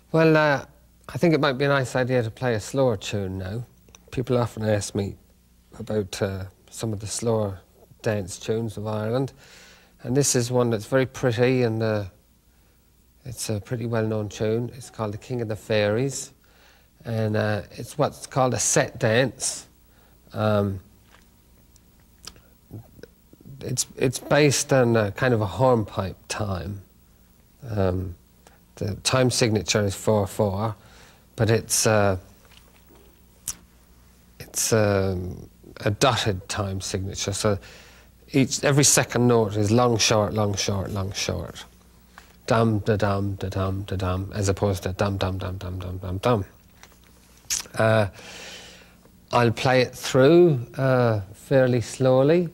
Well, I think it might be a nice idea to play a slower tune now. People often ask me about some of the slower dance tunes of Ireland, and this is one that's very pretty, and it's a pretty well-known tune. It's called The King of the Fairies, and it's what's called a set dance. It's based on kind of a hornpipe time. The time signature is 4/4, but it's a dotted time signature. So every second note is long, short, long, short, long, short. Dum da dum da dum da dum, as opposed to dum dum dum dum dum dum dum. I'll play it through fairly slowly,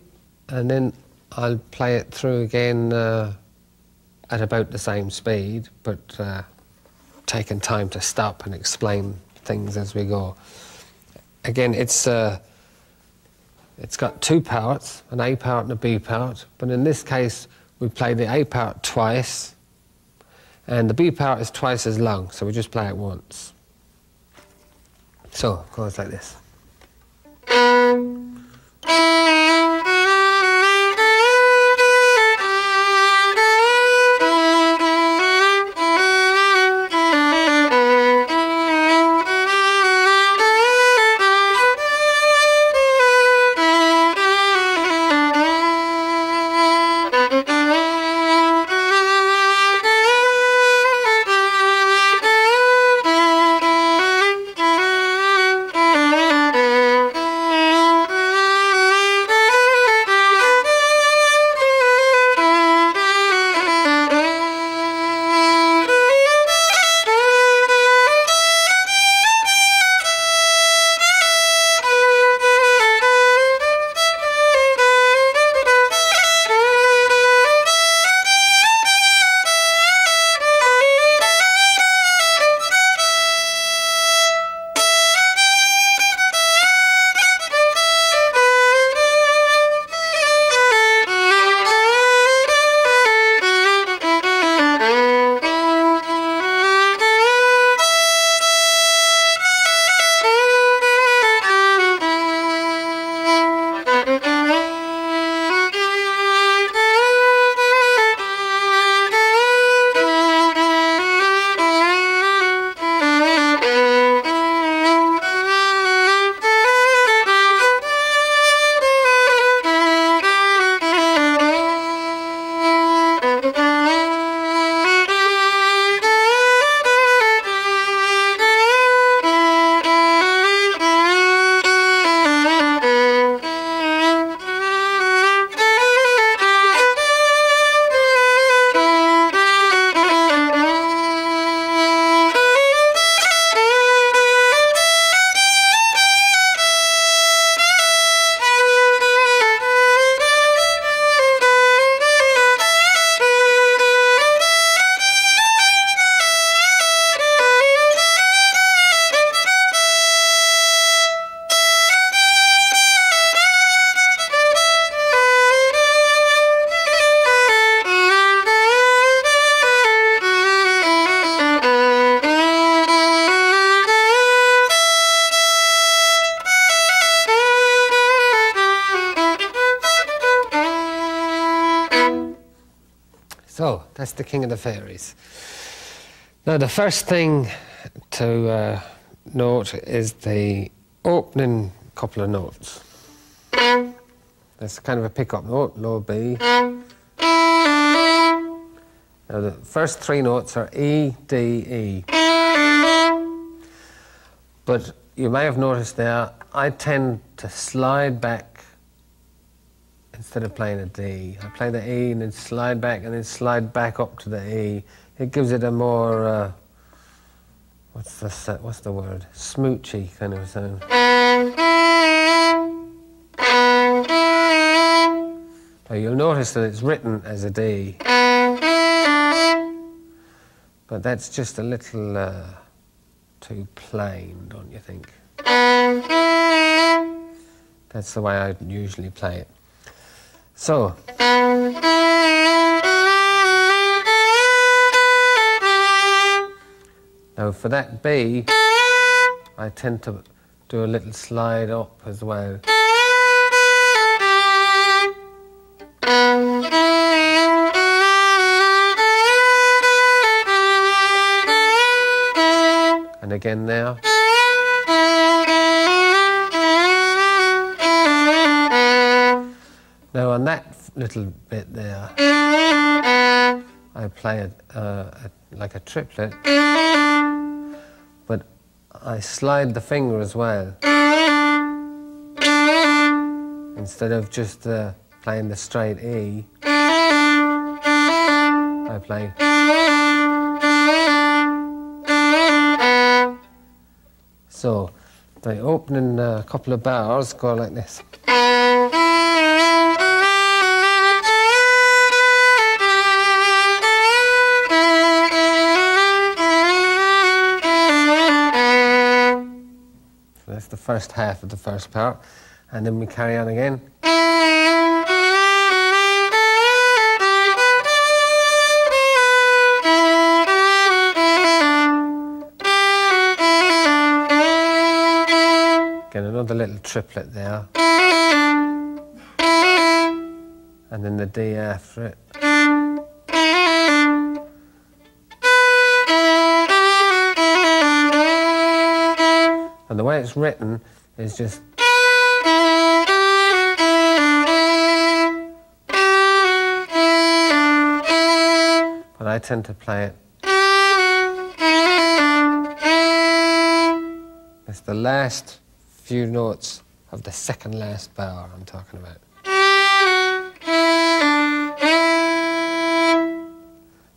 and then I'll play it through again at about the same speed, but taking time to stop and explain things as we go. Again, it's got two parts, an A part and a B part, but in this case we play the A part twice, and the B part is twice as long, so we just play it once. So it goes like this. So, that's the King of the Fairies. Now, the first thing to note is the opening couple of notes. That's kind of a pick-up note, low B. Now, the first three notes are E, D, E. But you may have noticed there, I tend to slide back instead of playing a D. I play the E and then slide back and then slide back up to the E. It gives it a more, what's the word? Smoochy kind of sound. Now you'll notice that it's written as a D, but that's just a little too plain, don't you think? That's the way I usually play it. So, now for that B, I tend to do a little slide up as well. And again there. Now on that little bit there, I play like a triplet, but I slide the finger as well. Instead of just playing the straight E, I play. So the opening couple of bars go like this. So that's the first half of the first part, and then we carry on again. Again, another little triplet there, and then the D after it. And the way it's written is just but I tend to play it. It's the last few notes of the second last bar I'm talking about.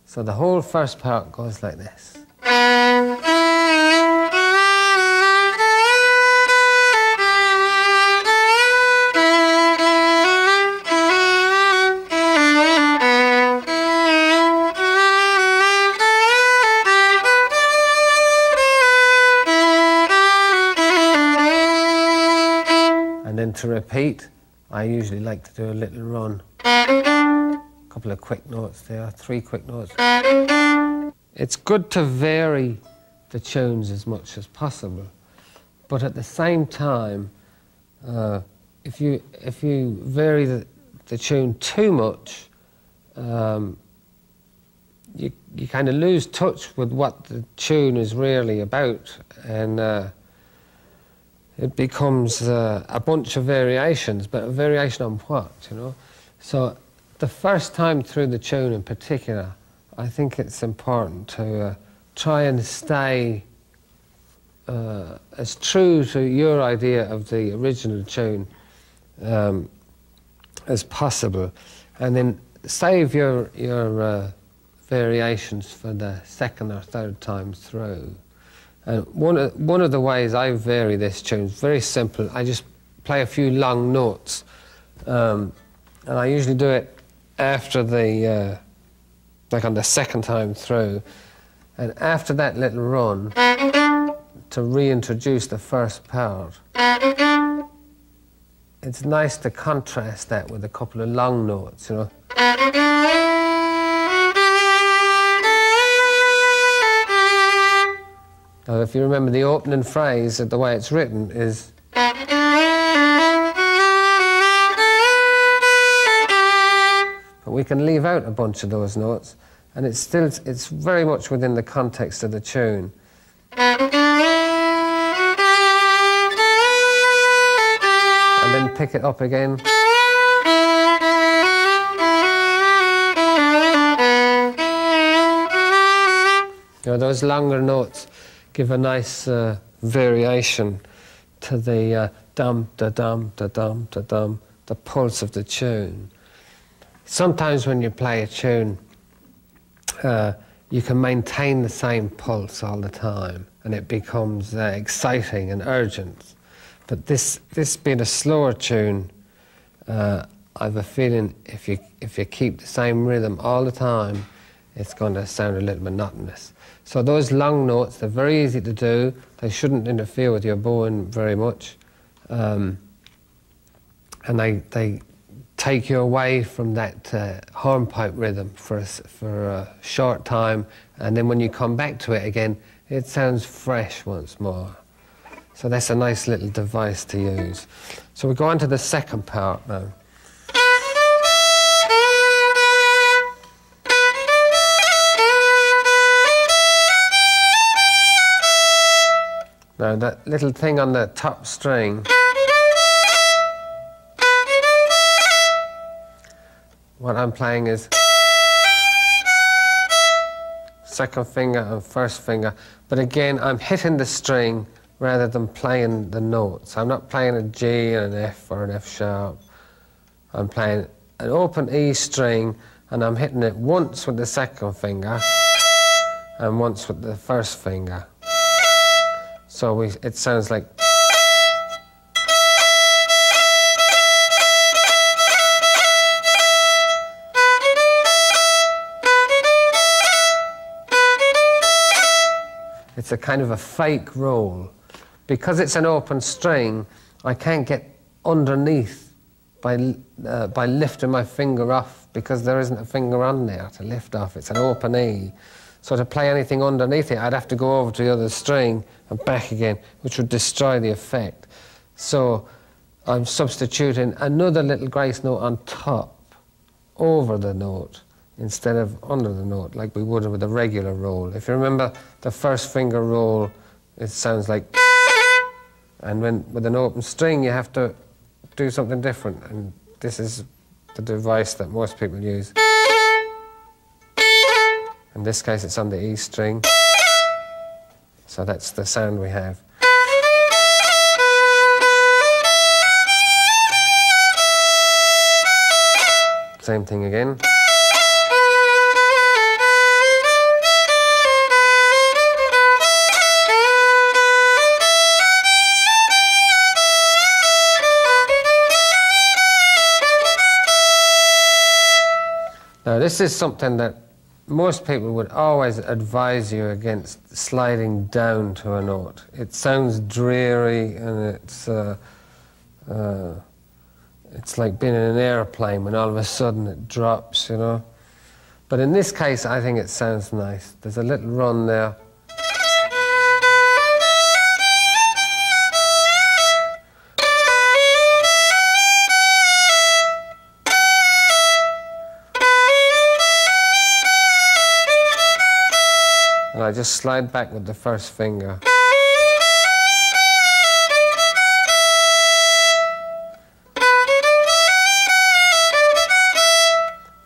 So the whole first part goes like this. And then to repeat, I usually like to do a little run. A couple of quick notes there, 3 quick notes. It's good to vary the tunes as much as possible, but at the same time, if you vary the tune too much, you kind of lose touch with what the tune is really about, and it becomes a bunch of variations, but a variation on what, you know? So the first time through the tune in particular, I think it's important to try and stay as true to your idea of the original tune as possible, and then save your variations for the second or third time through. And one of the ways I vary this tune is very simple. I just play a few long notes, and I usually do it after the, like on the second time through, and after that little run, to reintroduce the first part. It's nice to contrast that with a couple of long notes, you know. Now, if you remember the opening phrase, the way it's written is but we can leave out a bunch of those notes, and it's very much within the context of the tune. And then pick it up again. You know, those longer notes give a nice variation to the dum da dum da dum da dum, the pulse of the tune. Sometimes when you play a tune, you can maintain the same pulse all the time, and it becomes exciting and urgent. But this being a slower tune, I have a feeling if you keep the same rhythm all the time, it's going to sound a little monotonous. So those long notes, they're very easy to do. They shouldn't interfere with your bowing very much. And they take you away from that hornpipe rhythm for a short time. And then when you come back to it again, it sounds fresh once more. So that's a nice little device to use. So we go on to the second part now. Now that little thing on the top string, what I'm playing is second finger and first finger, but again I'm hitting the string rather than playing the notes. I'm not playing a G and an F or an F sharp. I'm playing an open E string and I'm hitting it once with the second finger and once with the first finger. So it sounds like. It's a kind of a fake roll. Because it's an open string, I can't get underneath by lifting my finger off, because there isn't a finger on there to lift off. It's an open E. So to play anything underneath it, I'd have to go over to the other string and back again, which would destroy the effect. So I'm substituting another little grace note on top, over the note, instead of under the note, like we would with a regular roll. If you remember the first finger roll, it sounds like, and with an open string you have to do something different, and this is the device that most people use. In this case it's on the E string, so that's the sound we have. Same thing again. Now this is something that most people would always advise you against, sliding down to a note. It sounds dreary and it's like being in an airplane when all of a sudden it drops, you know. But in this case I think it sounds nice. There's a little run there. And I just slide back with the first finger.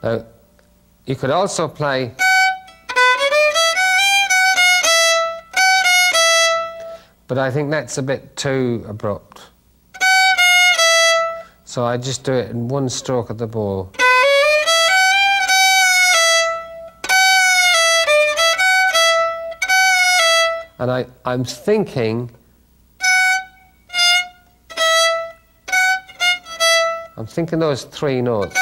Now, you could also play but I think that's a bit too abrupt. So I just do it in one stroke of the bow. And I'm thinking those three notes.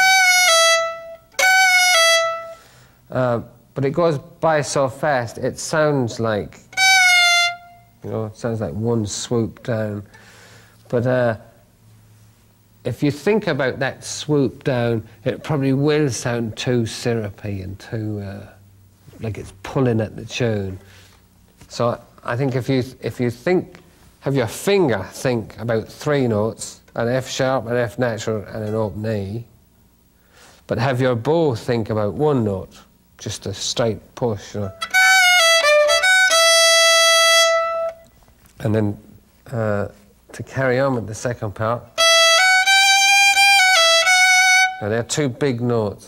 But it goes by so fast, it sounds like, you know, it sounds like one swoop down. But if you think about that swoop down, it probably will sound too syrupy and too, like it's pulling at the tune. So I think if you think, have your finger think about three notes, an F sharp, an F natural and an open E, but have your bow think about one note, just a straight push, you know. And then to carry on with the second part, now they're two big notes.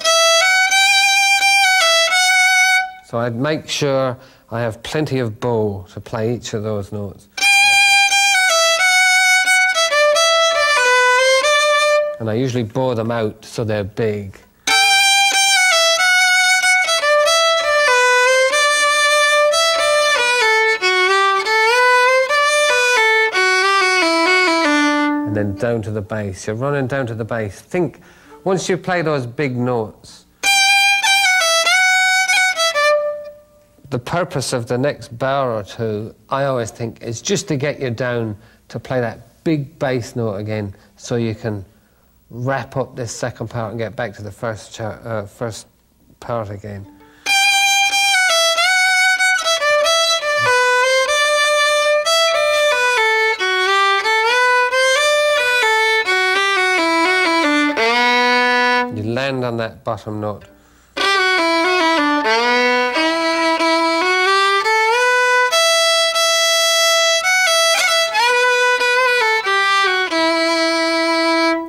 So I'd make sure I have plenty of bow to play each of those notes. And I usually bow them out so they're big. And then down to the bass. You're running down to the bass. Think, once you play those big notes, the purpose of the next bar or two, I always think, is just to get you down to play that big bass note again, so you can wrap up this second part and get back to the first part again. you land on that bottom note.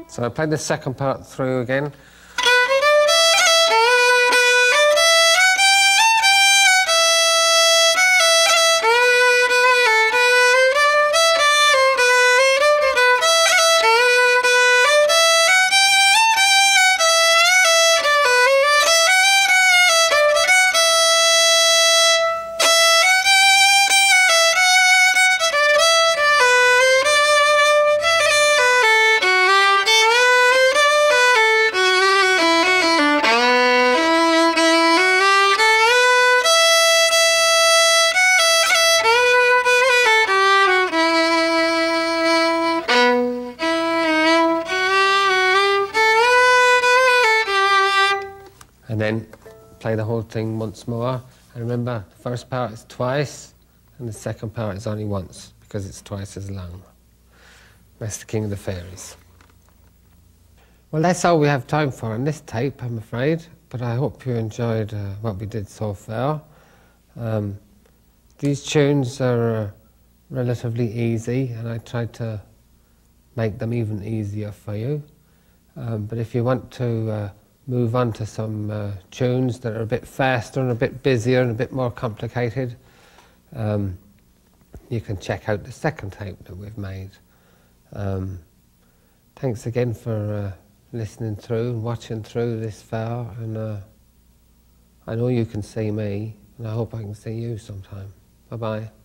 So I play the second part through again. And then play the whole thing once more. And remember, the first part is twice, and the second part is only once, because it's twice as long. That's the King of the Fairies. Well, that's all we have time for on this tape, I'm afraid, but I hope you enjoyed what we did so far. These tunes are relatively easy, and I tried to make them even easier for you. But if you want to move on to some tunes that are a bit faster and a bit busier and a bit more complicated, you can check out the second tape that we've made. Thanks again for listening through and watching through this far, and I know you can see me, and I hope I can see you sometime. Bye-bye.